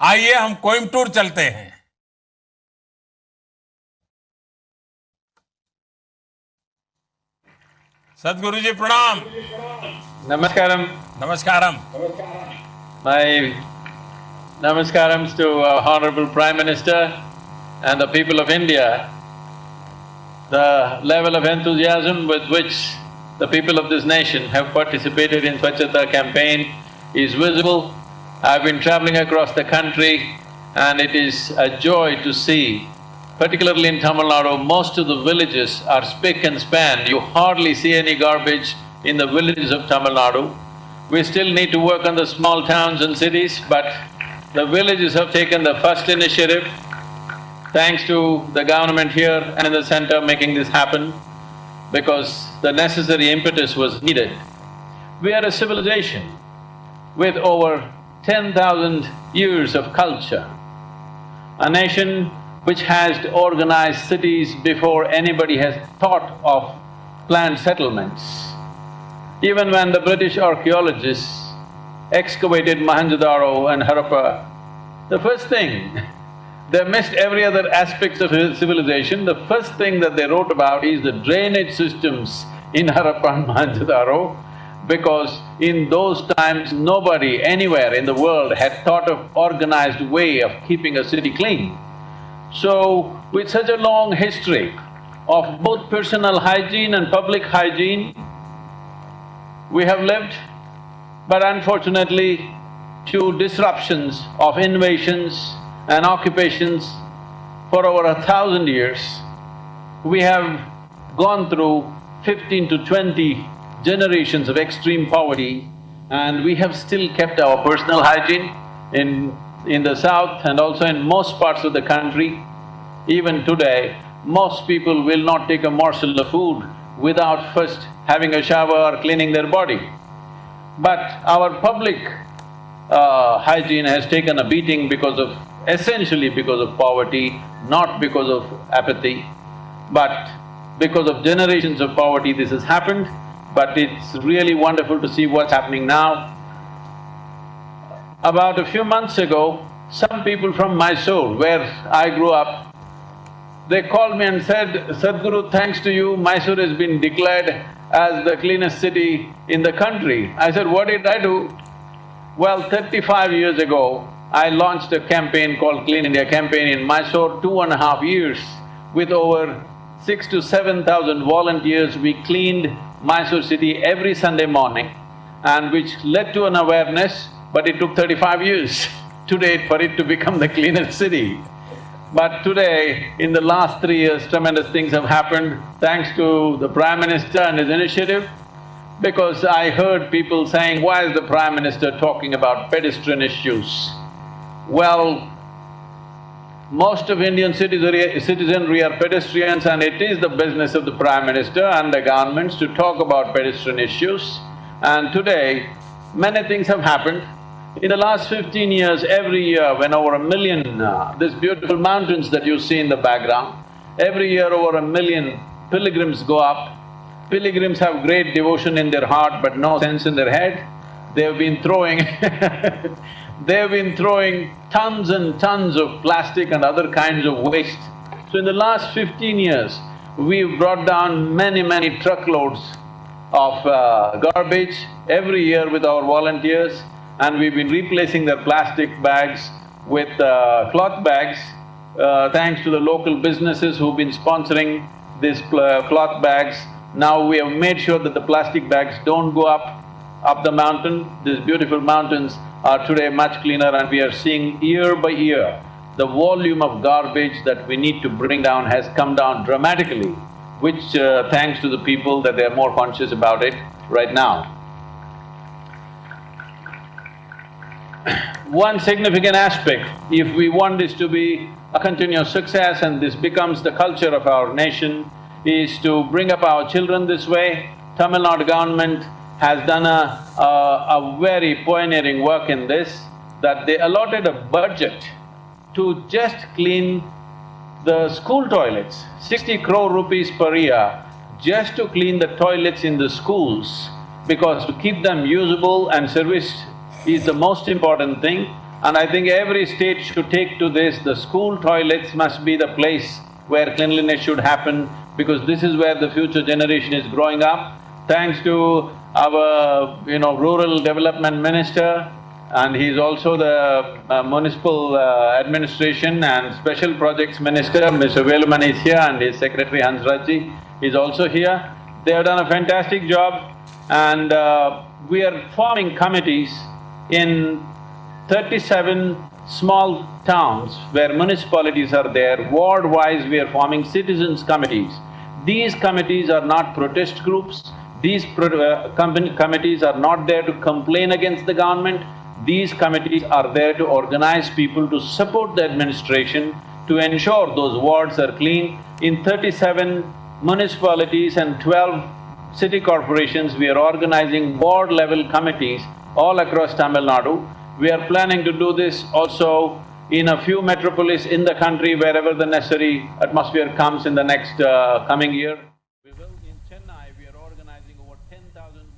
आइए हम कोयम्बटूर चलते हैं। सदगुरु जी प्रणाम। Namaskaram. नमस्कारम। My namaskarams to Honorable Prime Minister and the people of India. The level of enthusiasm with which the people of this nation have participated in Swachhata campaign is visible. I've been traveling across the country and it is a joy to see, particularly in Tamil Nadu, most of the villages are spick and span. You hardly see any garbage in the villages of Tamil Nadu. We still need to work on the small towns and cities, but the villages have taken the first initiative, thanks to the government here and in the center making this happen, because the necessary impetus was needed. We are a civilization with over 10,000 years of culture, a nation which has organized cities before anybody has thought of planned settlements. Even when the British archaeologists excavated Mohenjo-daro and Harappa, the first thing, they missed every other aspect of civilization. The first thing that they wrote about is the drainage systems in Harappa and Mohenjo-daro, because in those times nobody anywhere in the world had thought of organized way of keeping a city clean. So, with such a long history of both personal hygiene and public hygiene, we have lived, but unfortunately, due disruptions of invasions and occupations for over 1,000 years, we have gone through 15 to 20 generations of extreme poverty, and we have still kept our personal hygiene in the south and also in most parts of the country. Even today, most people will not take a morsel of food without first having a shower or cleaning their body. But our public hygiene has taken a beating essentially because of poverty, not because of apathy, but because of generations of poverty this has happened. But it's really wonderful to see what's happening now. About a few months ago, some people from Mysore, where I grew up, they called me and said, "Sadhguru, thanks to you, Mysore has been declared as the cleanest city in the country." I said, "What did I do?" Well, 35 years ago, I launched a campaign called Clean India Campaign in Mysore, 2.5 years. With over 6,000 to 7,000 volunteers, we cleaned Mysore city every Sunday morning, and which led to an awareness, but it took 35 years today for it to become the cleanest city. But today, in the last 3 years, tremendous things have happened thanks to the Prime Minister and his initiative, because I heard people saying, "Why is the Prime Minister talking about pedestrian issues?" Well, most of Indian citizenry are pedestrians, and it is the business of the Prime Minister and the governments to talk about pedestrian issues. And today, many things have happened. In the last 15 years, every year when over 1 million, these beautiful mountains that you see in the background, every year over 1 million pilgrims go up. Pilgrims have great devotion in their heart but no sense in their head. They've been throwing they've been throwing tons and tons of plastic and other kinds of waste. So in the last 15 years, we've brought down many truckloads of garbage every year with our volunteers, and we've been replacing their plastic bags with cloth bags, thanks to the local businesses who've been sponsoring these cloth bags. Now we have made sure that the plastic bags don't go up the mountain. These beautiful mountains are today much cleaner, and we are seeing year by year the volume of garbage that we need to bring down has come down dramatically, which thanks to the people that they are more conscious about it right now. One significant aspect, if we want this to be a continuous success and this becomes the culture of our nation, is to bring up our children this way. Tamil Nadu government has done a very pioneering work in this, that they allotted a budget to just clean the school toilets, 60 crore rupees per year, just to clean the toilets in the schools, because to keep them usable and serviced is the most important thing. And I think every state should take to this. The school toilets must be the place where cleanliness should happen, because this is where the future generation is growing up. Thanks to our, rural development minister, and he's also the municipal administration and special projects minister, Mr. Veluman is here, and his secretary Hansraji is also here. They have done a fantastic job, and we are forming committees in 37 small towns where municipalities are there. Ward-wise, we are forming citizens' committees. These committees are not protest groups. These committees are not there to complain against the government. These committees are there to organize people to support the administration, to ensure those wards are clean. In 37 municipalities and 12 city corporations, we are organizing ward-level committees all across Tamil Nadu. We are planning to do this also in a few metropolis in the country, wherever the necessary atmosphere comes in the next coming year. We will in Chennai, we are organizing over 10,000